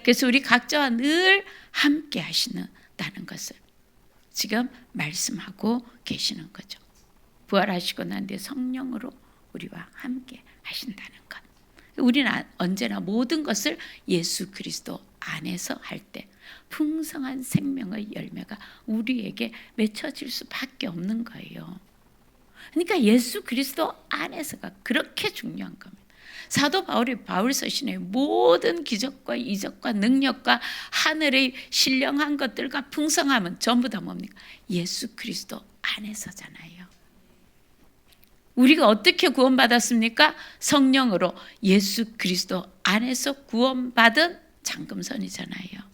그래서 우리 각자와 늘 함께 하시는다는 것을 지금 말씀하고 계시는 거죠. 부활하시고 난 뒤에 성령으로 우리와 함께 하신다는 것. 우리는 언제나 모든 것을 예수 그리스도 안에서 할 때 풍성한 생명의 열매가 우리에게 맺혀질 수밖에 없는 거예요. 그러니까 예수 그리스도 안에서가 그렇게 중요한 겁니다. 사도 바울이 바울서신의 모든 기적과 이적과 능력과 하늘의 신령한 것들과 풍성함은 전부 다 뭡니까? 예수 그리스도 안에서잖아요. 우리가 어떻게 구원받았습니까? 성령으로 예수 그리스도 안에서 구원받은 잠금선이잖아요.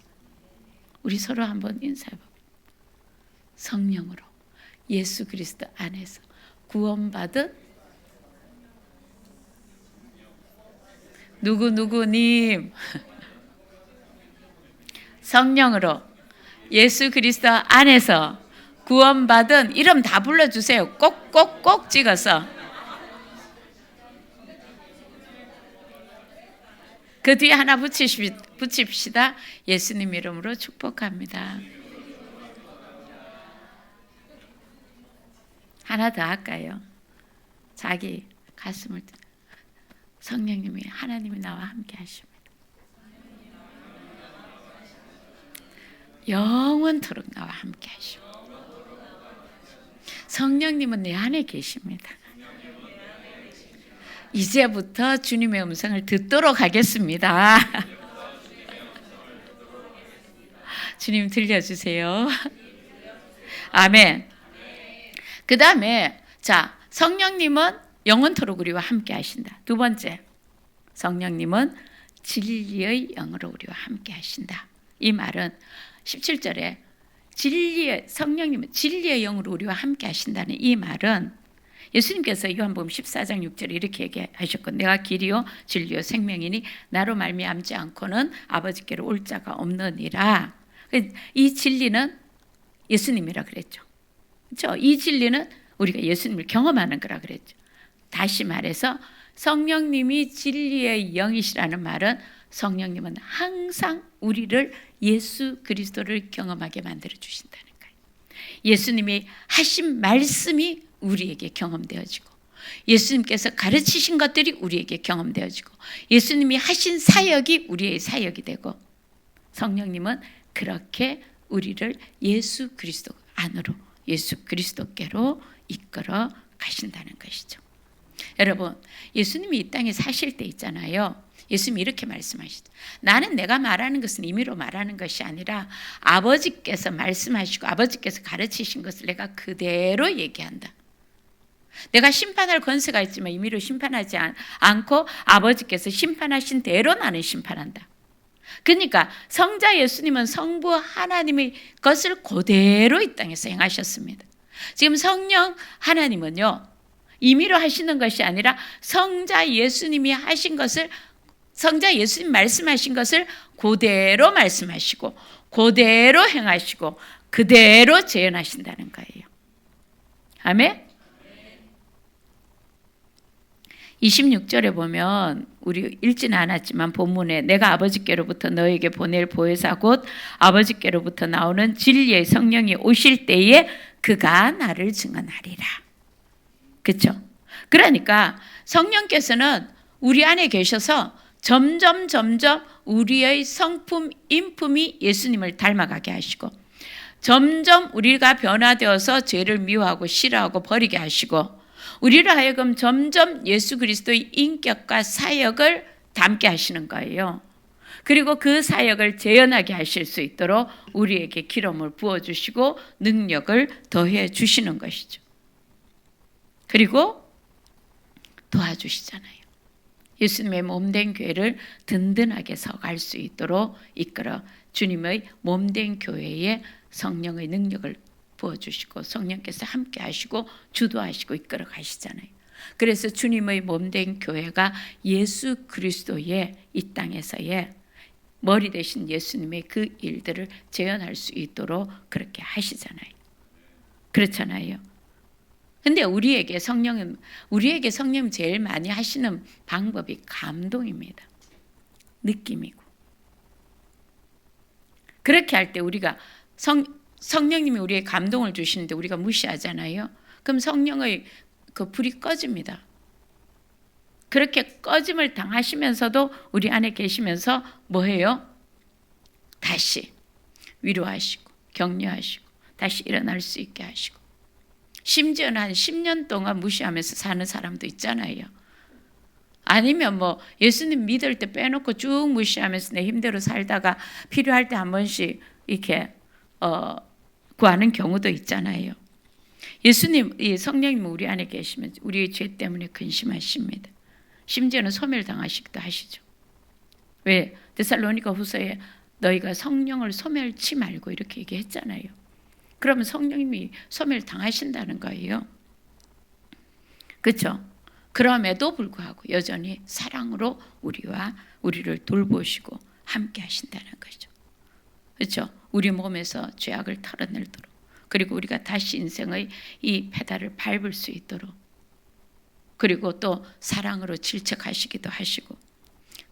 우리 서로 한번 인사해볼까요? 성령으로 예수 그리스도 안에서 구원받은 누구님 성령으로 예수 그리스도 안에서 구원받은 이름 다 불러주세요. 꼭꼭꼭 찍어서 그 뒤에 하나 붙입시다. 예수님 이름으로 축복합니다. 하나 더 할까요? 자기 가슴을 성령님이 하나님이 나와 함께 하십니다. 영원토록 나와 함께 하십니다. 성령님은 내 안에 계십니다. 이제부터 주님의 음성을 듣도록 하겠습니다. 주님 들려주세요. 아멘. 그 다음에 자 성령님은 영원토록 우리와 함께 하신다. 두 번째, 성령님은 진리의 영으로 우리와 함께 하신다. 이 말은 17절에 성령님은 진리의 영으로 우리와 함께 하신다는 이 말은 예수님께서 요한복음 14장 6절에 이렇게 얘기하셨고 내가 길이요 진리요 생명이니 나로 말미암지 않고는 아버지께로 올 자가 없느니라. 이 진리는 예수님이라 그랬죠. 그렇죠? 이 진리는 우리가 예수님을 경험하는 거라 그랬죠. 다시 말해서 성령님이 진리의 영이시라는 말은 성령님은 항상 우리를 예수 그리스도를 경험하게 만들어 주신다는 거예요. 예수님이 하신 말씀이 우리에게 경험되어지고 예수님께서 가르치신 것들이 우리에게 경험되어지고 예수님이 하신 사역이 우리의 사역이 되고 성령님은 그렇게 우리를 예수 그리스도 안으로 예수 그리스도께로 이끌어 가신다는 것이죠. 여러분 예수님이 이 땅에 사실 때 있잖아요. 예수님이 이렇게 말씀하시죠. 나는 내가 말하는 것은 임의로 말하는 것이 아니라 아버지께서 말씀하시고 아버지께서 가르치신 것을 내가 그대로 얘기한다. 내가 심판할 권세가 있지만 임의로 심판하지 않고 아버지께서 심판하신 대로 나는 심판한다. 그러니까 성자 예수님은 성부 하나님의 것을 그대로 이 땅에서 행하셨습니다. 지금 성령 하나님은요 임의로 하시는 것이 아니라 성자 예수님이 하신 것을 성자 예수님 말씀하신 것을 그대로 말씀하시고 그대로 행하시고 그대로 재현하신다는 거예요. 아멘. 26절에 보면 우리 읽지는 않았지만 본문에 내가 아버지께로부터 너에게 보낼 보혜사 곧 아버지께로부터 나오는 진리의 성령이 오실 때에 그가 나를 증언하리라. 그렇죠? 그러니까 성령께서는 우리 안에 계셔서 점점 우리의 성품, 인품이 예수님을 닮아가게 하시고 점점 우리가 변화되어서 죄를 미워하고 싫어하고 버리게 하시고 우리를 하여금 점점 예수 그리스도의 인격과 사역을 담게 하시는 거예요. 그리고 그 사역을 재현하게 하실 수 있도록 우리에게 기름을 부어주시고 능력을 더해 주시는 것이죠. 그리고 도와주시잖아요. 예수님의 몸된 교회를 든든하게 서갈 수 있도록 이끌어 주님의 몸된 교회에 성령의 능력을 부어주시고 성령께서 함께 하시고 주도하시고 이끌어 가시잖아요. 그래서 주님의 몸된 교회가 예수 그리스도의 이 땅에서의 머리 되신 예수님의 그 일들을 재현할 수 있도록 그렇게 하시잖아요. 그렇잖아요. 근데 우리에게 성령은 제일 많이 하시는 방법이 감동입니다. 느낌이고. 그렇게 할 때 우리가 성령님이 우리의 감동을 주시는데 우리가 무시하잖아요. 그럼 성령의 그 불이 꺼집니다. 그렇게 꺼짐을 당하시면서도 우리 안에 계시면서 뭐해요? 다시 위로하시고 격려하시고 다시 일어날 수 있게 하시고, 심지어는 한 10년 동안 무시하면서 사는 사람도 있잖아요. 아니면 뭐 예수님 믿을 때 빼놓고 쭉 무시하면서 내 힘대로 살다가 필요할 때 한 번씩 이렇게 구하는 경우도 있잖아요. 예수님, 이 성령님 우리 안에 계시면 우리의 죄 때문에 근심하십니다. 심지어는 소멸당하시기도 하시죠. 왜? 데살로니가 후서에 너희가 성령을 소멸치 말고 이렇게 얘기했잖아요. 그러면 성령님이 소멸당하신다는 거예요. 그렇죠? 그럼에도 불구하고 여전히 사랑으로 우리를 돌보시고 함께 하신다는 거죠. 그렇죠? 우리 몸에서 죄악을 털어내도록, 그리고 우리가 다시 인생의 이 페달을 밟을 수 있도록, 그리고 또 사랑으로 질책하시기도 하시고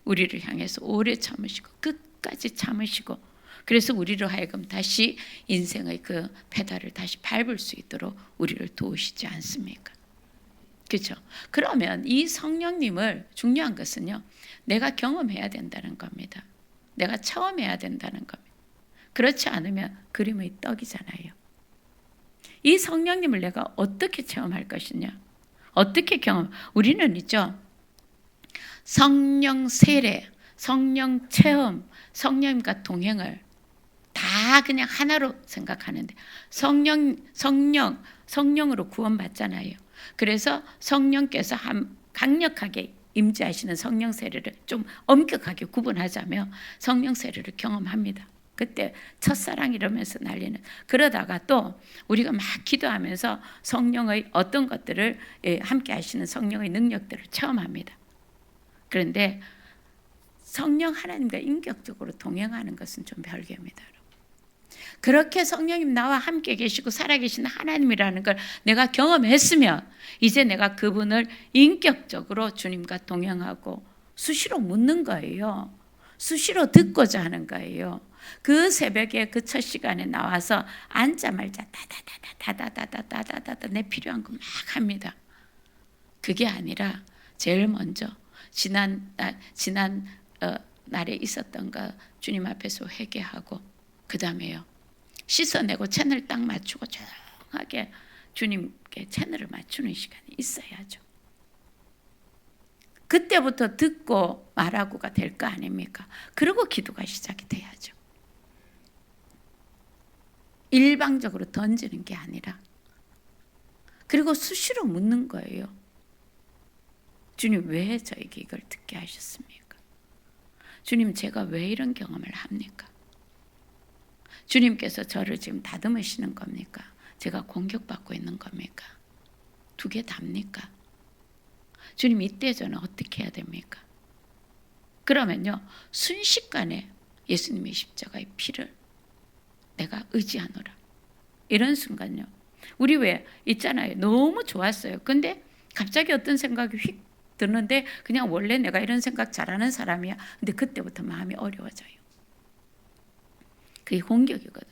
우리를 향해서 오래 참으시고 끝까지 참으시고, 그래서 우리로 하여금 다시 인생의 그 페달을 다시 밟을 수 있도록 우리를 도우시지 않습니까? 그렇죠? 그러면 이 성령님을, 중요한 것은요, 내가 경험해야 된다는 겁니다. 내가 체험해야 된다는 겁니다. 그렇지 않으면 그림의 떡이잖아요. 이 성령님을 내가 어떻게 체험할 것이냐? 어떻게 우리는 있죠. 성령 세례, 성령 체험, 성령님과 동행을 다 그냥 하나로 생각하는데, 성령으로 구원받잖아요. 그래서 성령께서 강력하게 임재하시는 성령 세례를 좀 엄격하게 구분하자면 성령 세례를 경험합니다. 그때 첫사랑 이러면서 난리는, 그러다가 또 우리가 막 기도하면서 성령의 어떤 것들을 함께 하시는 성령의 능력들을 체험합니다. 그런데 성령 하나님과 인격적으로 동행하는 것은 좀 별개입니다. 그렇게 성령님 나와 함께 계시고 살아계시는 하나님이라는 걸 내가 경험했으면 이제 내가 그분을 인격적으로 주님과 동행하고 수시로 묻는 거예요. 수시로 듣고자 하는 거예요. 그 새벽에 그 첫 시간에 나와서 앉자마자 다다다다다다다다다 내 필요한 거 막 합니다. 그게 아니라 제일 먼저 지난 날에 있었던 거 주님 앞에서 회개하고, 그 다음에요 씻어내고 채널 딱 맞추고 조용하게 주님께 채널을 맞추는 시간이 있어야죠. 그때부터 듣고 말하고가 될 거 아닙니까? 그리고 기도가 시작이 돼야죠. 일방적으로 던지는 게 아니라, 그리고 수시로 묻는 거예요. 주님, 왜 저에게 이걸 듣게 하셨습니까? 주님, 제가 왜 이런 경험을 합니까? 주님께서 저를 지금 다듬으시는 겁니까? 제가 공격받고 있는 겁니까? 두 개 답니까? 주님, 이때 저는 어떻게 해야 됩니까? 그러면요, 순식간에 예수님의 십자가의 피를 내가 의지하노라. 이런 순간요, 우리 왜 있잖아요. 너무 좋았어요. 근데 갑자기 어떤 생각이 휙 드는데 그냥 원래 내가 이런 생각 잘하는 사람이야. 근데 그때부터 마음이 어려워져요. 그게 공격이거든.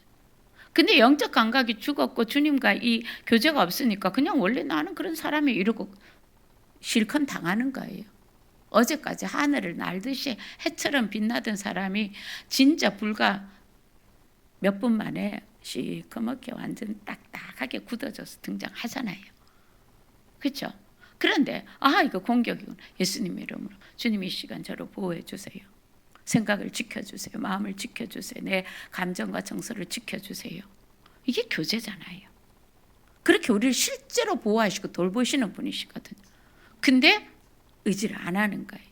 근데 영적 감각이 죽었고 주님과 이 교제가 없으니까 그냥 원래 나는 그런 사람이 이러고 실컷 당하는 거예요. 어제까지 하늘을 날듯이 해처럼 빛나던 사람이 진짜 불과 몇 분 만에 시커멓게 완전 딱딱하게 굳어져서 등장하잖아요. 그렇죠? 그런데 이거 공격이구나. 예수님 이름으로 주님 이 시간 저를 보호해 주세요. 생각을 지켜주세요. 마음을 지켜주세요. 내 감정과 정서를 지켜주세요. 이게 교제잖아요. 그렇게 우리를 실제로 보호하시고 돌보시는 분이시거든요. 근데 의지를 안 하는 거예요.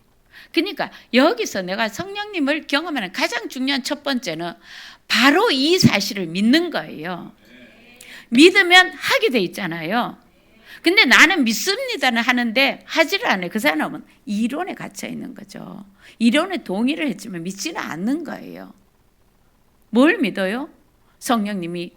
그러니까 여기서 내가 성령님을 경험하는 가장 중요한 첫 번째는 바로 이 사실을 믿는 거예요. 믿으면 하게 돼 있잖아요. 근데 나는 믿습니다는 하는데 하지를 않아요. 그 사람은 이론에 갇혀 있는 거죠. 이론에 동의를 했지만 믿지는 않는 거예요. 뭘 믿어요? 성령님이,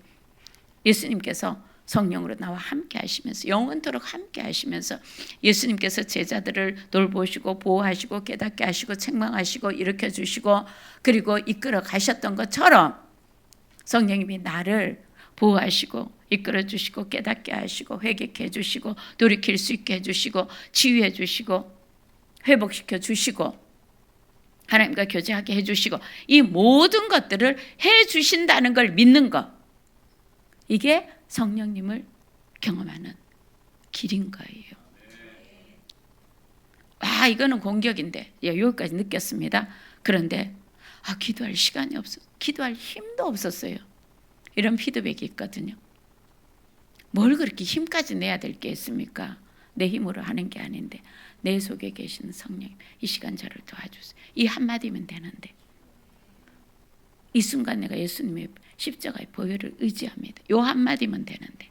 예수님께서 성령으로 나와 함께 하시면서 영원토록 함께 하시면서 예수님께서 제자들을 돌보시고 보호하시고 깨닫게 하시고 책망하시고 일으켜 주시고 그리고 이끌어 가셨던 것처럼 성령님이 나를 보호하시고 이끌어 주시고 깨닫게 하시고 회개케 해주시고 돌이킬 수 있게 해주시고 치유해 주시고 회복시켜 주시고 하나님과 교제하게 해주시고 이 모든 것들을 해주신다는 걸 믿는 것, 이게 성령님을 경험하는 길인 거예요. 이거는 공격인데 여기까지 느꼈습니다. 그런데 기도할 시간이 없어, 기도할 힘도 없었어요. 이런 피드백이 있거든요. 뭘 그렇게 힘까지 내야 될 게 있습니까? 내 힘으로 하는 게 아닌데 내 속에 계시는 성령, 이 시간 저를 도와주세요. 이 한마디면 되는데 이 순간 내가 예수님의 십자가의 보혈을 의지합니다. 이 한마디면 되는데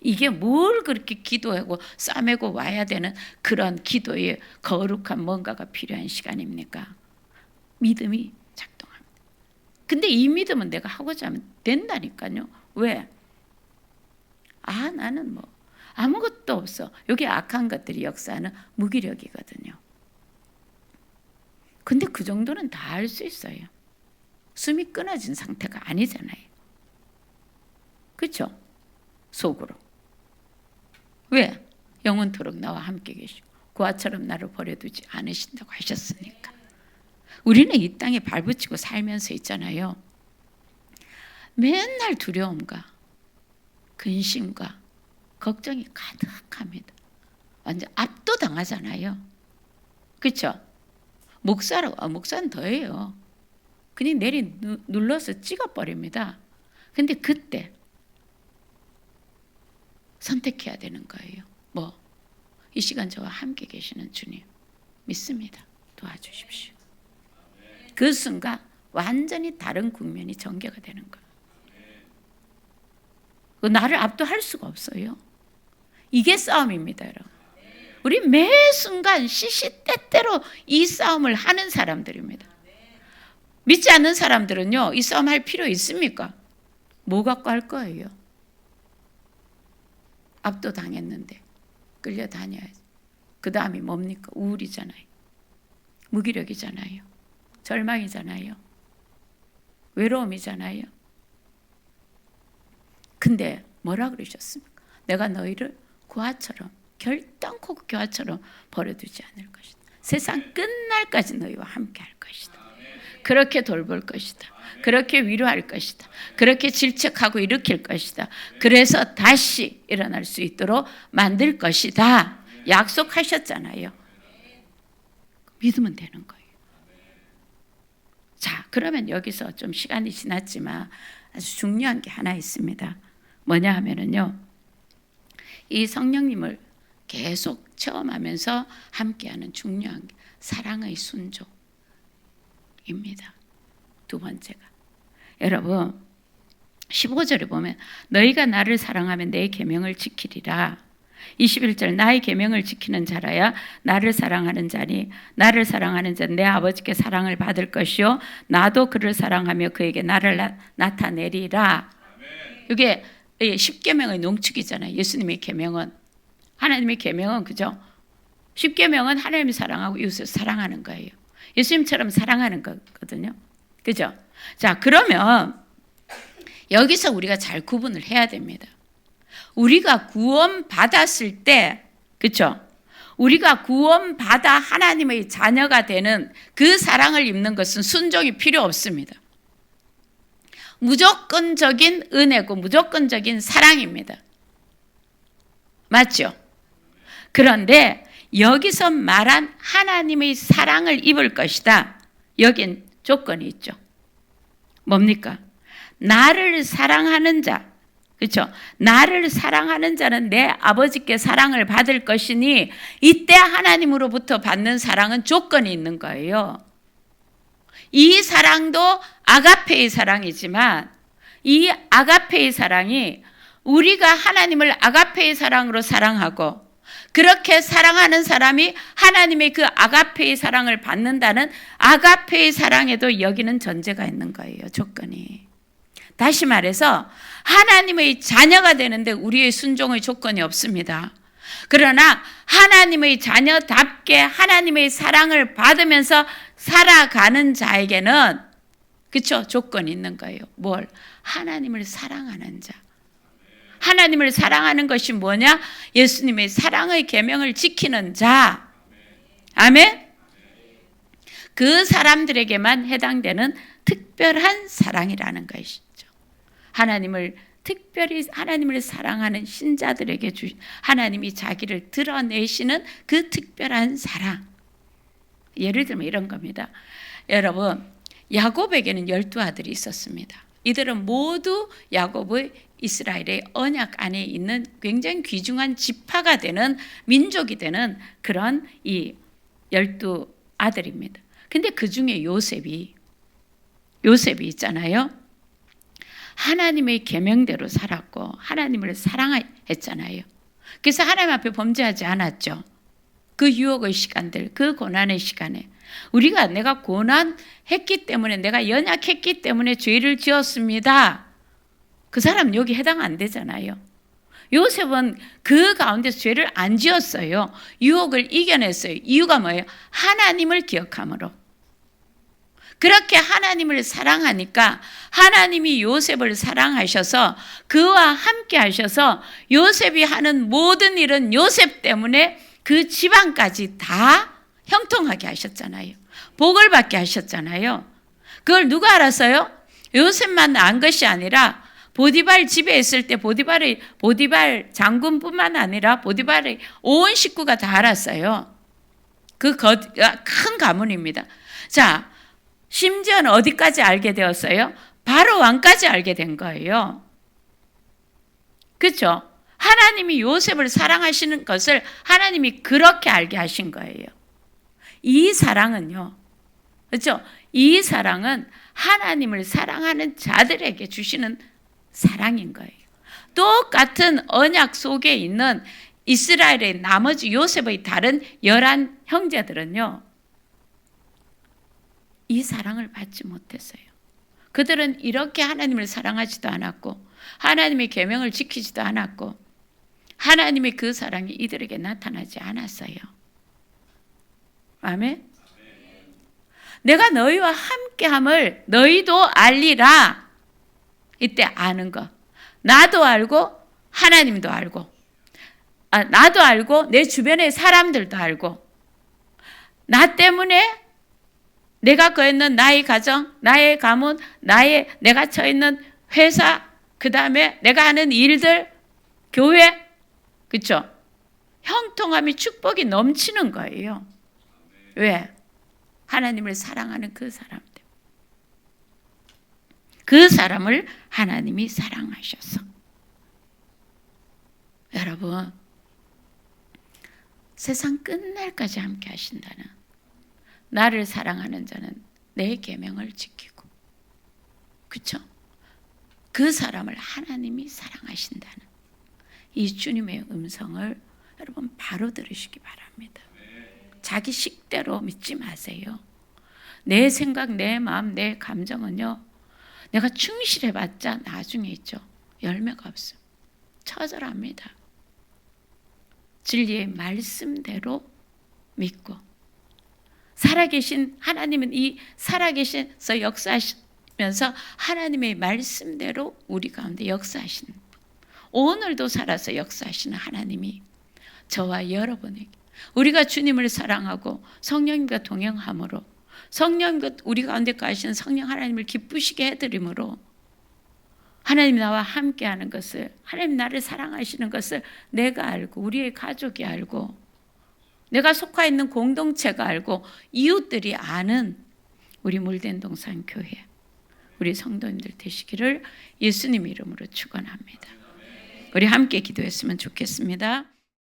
이게 뭘 그렇게 기도하고 싸매고 와야 되는 그런 기도에 거룩한 뭔가가 필요한 시간입니까? 믿음이 작동합니다. 근데 이 믿음은 내가 하고자 하면 된다니까요. 왜? 나는 뭐 아무것도 없어. 여기 악한 것들이 역사하는 무기력이거든요. 근데 그 정도는 다 할 수 있어요. 숨이 끊어진 상태가 아니잖아요. 그렇죠? 속으로. 왜? 영원토록 나와 함께 계시고 고아처럼 나를 버려두지 않으신다고 하셨으니까. 우리는 이 땅에 발붙이고 살면서 있잖아요. 맨날 두려움과 근심과 걱정이 가득합니다. 완전 압도당하잖아요. 그렇죠? 목사는 더해요. 그냥 눌러서 찍어버립니다. 근데 그때 선택해야 되는 거예요. 이 시간 저와 함께 계시는 주님 믿습니다. 도와주십시오. 그 순간 완전히 다른 국면이 전개가 되는 거예요. 나를 압도할 수가 없어요. 이게 싸움입니다, 여러분. 우리 매 순간 시시때때로 이 싸움을 하는 사람들입니다. 믿지 않는 사람들은요, 이 싸움 할 필요 있습니까? 뭐 갖고 할 거예요? 압도당했는데 끌려다녀야지. 그 다음이 뭡니까? 우울이잖아요. 무기력이잖아요. 절망이잖아요. 외로움이잖아요. 근데 뭐라 그러셨습니까? 내가 너희를 고아처럼, 결단코 고아처럼 버려두지 않을 것이다. 세상 끝날까지 너희와 함께 할 것이다. 그렇게 돌볼 것이다. 그렇게 위로할 것이다. 그렇게 질책하고 일으킬 것이다. 그래서 다시 일어날 수 있도록 만들 것이다. 약속하셨잖아요. 믿으면 되는 거예요. 자, 그러면 여기서 좀 시간이 지났지만 아주 중요한 게 하나 있습니다. 뭐냐 하면은요, 이 성령님을 계속 체험하면서 함께하는 중요한 게 사랑의 순종입니다. 두 번째가, 여러분 15절에 보면 너희가 나를 사랑하면 내 계명을 지키리라. 21절 나의 계명을 지키는 자라야 나를 사랑하는 자니 나를 사랑하는 자는 내 아버지께 사랑을 받을 것이요 나도 그를 사랑하며 그에게 나를 나타내리라. 이게 10계명의 농축이잖아요. 예수님의 계명은, 하나님의 계명은, 그죠? 10계명은 하나님을 사랑하고 이웃을 사랑하는 거예요. 예수님처럼 사랑하는 거거든요. 그죠? 자, 그러면 여기서 우리가 잘 구분을 해야 됩니다. 우리가 구원받았을 때, 그렇죠? 우리가 구원받아 하나님의 자녀가 되는 그 사랑을 입는 것은 순종이 필요 없습니다. 무조건적인 은혜고 무조건적인 사랑입니다. 맞죠? 그런데 여기서 말한 하나님의 사랑을 입을 것이다. 여긴 조건이 있죠. 뭡니까? 나를 사랑하는 자, 그렇죠? 나를 사랑하는 자는 내 아버지께 사랑을 받을 것이니 이때 하나님으로부터 받는 사랑은 조건이 있는 거예요. 이 사랑도 아가페의 사랑이지만 이 아가페의 사랑이 우리가 하나님을 아가페의 사랑으로 사랑하고 그렇게 사랑하는 사람이 하나님의 그 아가페의 사랑을 받는다는 아가페의 사랑에도 여기는 전제가 있는 거예요. 조건이. 다시 말해서 하나님의 자녀가 되는데 우리의 순종의 조건이 없습니다. 그러나 하나님의 자녀답게 하나님의 사랑을 받으면서 살아가는 자에게는 그렇죠? 조건이 있는 거예요. 뭘? 하나님을 사랑하는 자. 하나님을 사랑하는 것이 뭐냐? 예수님의 사랑의 계명을 지키는 자. 아멘? 그 사람들에게만 해당되는 특별한 사랑이라는 것이죠. 하나님을 특별히 하나님을 사랑하는 신자들에게 하나님이 자기를 드러내시는 그 특별한 사랑. 예를 들면 이런 겁니다. 여러분, 야곱에게는 12아들이 있었습니다. 이들은 모두 야곱의 이스라엘의 언약 안에 있는 굉장히 귀중한 지파가 되는 민족이 되는 그런 이 12아들입니다. 근데 그 중에 요셉이 있잖아요. 하나님의 계명대로 살았고 하나님을 사랑했잖아요. 그래서 하나님 앞에 범죄하지 않았죠. 그 유혹의 시간들, 그 고난의 시간에 내가 고난했기 때문에 내가 연약했기 때문에 죄를 지었습니다. 그 사람 여기 해당 안 되잖아요. 요셉은 그 가운데서 죄를 안 지었어요. 유혹을 이겨냈어요. 이유가 뭐예요? 하나님을 기억함으로. 그렇게 하나님을 사랑하니까 하나님이 요셉을 사랑하셔서 그와 함께 하셔서 요셉이 하는 모든 일은 요셉 때문에 그 집안까지 다 형통하게 하셨잖아요. 복을 받게 하셨잖아요. 그걸 누가 알았어요? 요셉만 안 것이 아니라 보디발 집에 있을 때 보디발 장군뿐만 아니라 보디발의 온 식구가 다 알았어요. 그 큰 가문입니다. 자, 심지어는 어디까지 알게 되었어요? 바로 왕까지 알게 된 거예요. 그렇죠? 하나님이 요셉을 사랑하시는 것을 하나님이 그렇게 알게 하신 거예요. 이 사랑은요. 그렇죠? 이 사랑은 하나님을 사랑하는 자들에게 주시는 사랑인 거예요. 똑같은 언약 속에 있는 이스라엘의 나머지 요셉의 다른 11 형제들은요. 이 사랑을 받지 못했어요. 그들은 이렇게 하나님을 사랑하지도 않았고 하나님의 계명을 지키지도 않았고 하나님의 그 사랑이 이들에게 나타나지 않았어요. 아멘? 내가 너희와 함께함을 너희도 알리라. 이때 아는 거. 나도 알고 하나님도 알고 나도 알고 내 주변의 사람들도 알고 나 때문에 내가 거했는 나의 가정, 나의 가문, 내가 처해 있는 회사, 그 다음에 내가 하는 일들, 교회, 그렇죠? 형통함이 축복이 넘치는 거예요. 왜? 하나님을 사랑하는 그 사람 때문에. 그 사람을 하나님이 사랑하셔서. 여러분, 세상 끝날까지 함께 하신다는 나를 사랑하는 자는 내 계명을 지키고 그렇죠? 그 사람을 하나님이 사랑하신다는 이 주님의 음성을 여러분 바로 들으시기 바랍니다. 자기 식대로 믿지 마세요. 내 생각, 내 마음, 내 감정은요. 내가 충실해봤자 나중에 있죠. 열매가 없어요. 처절합니다. 진리의 말씀대로 믿고 살아계신 하나님은 이 살아계셔서 역사하시면서 하나님의 말씀대로 우리 가운데 역사하시는 분. 오늘도 살아서 역사하시는 하나님이 저와 여러분에게 우리가 주님을 사랑하고 성령님과 동행함으로 성령님과 우리 가운데 가시는 성령 하나님을 기쁘시게 해드림으로 하나님 나와 함께하는 것을 하나님 나를 사랑하시는 것을 내가 알고 우리의 가족이 알고 내가 속해 있는 공동체가 알고 이웃들이 아는 우리 물된 동산 교회 우리 성도님들 되시기를 예수님 이름으로 축원합니다. 우리 함께 기도했으면 좋겠습니다.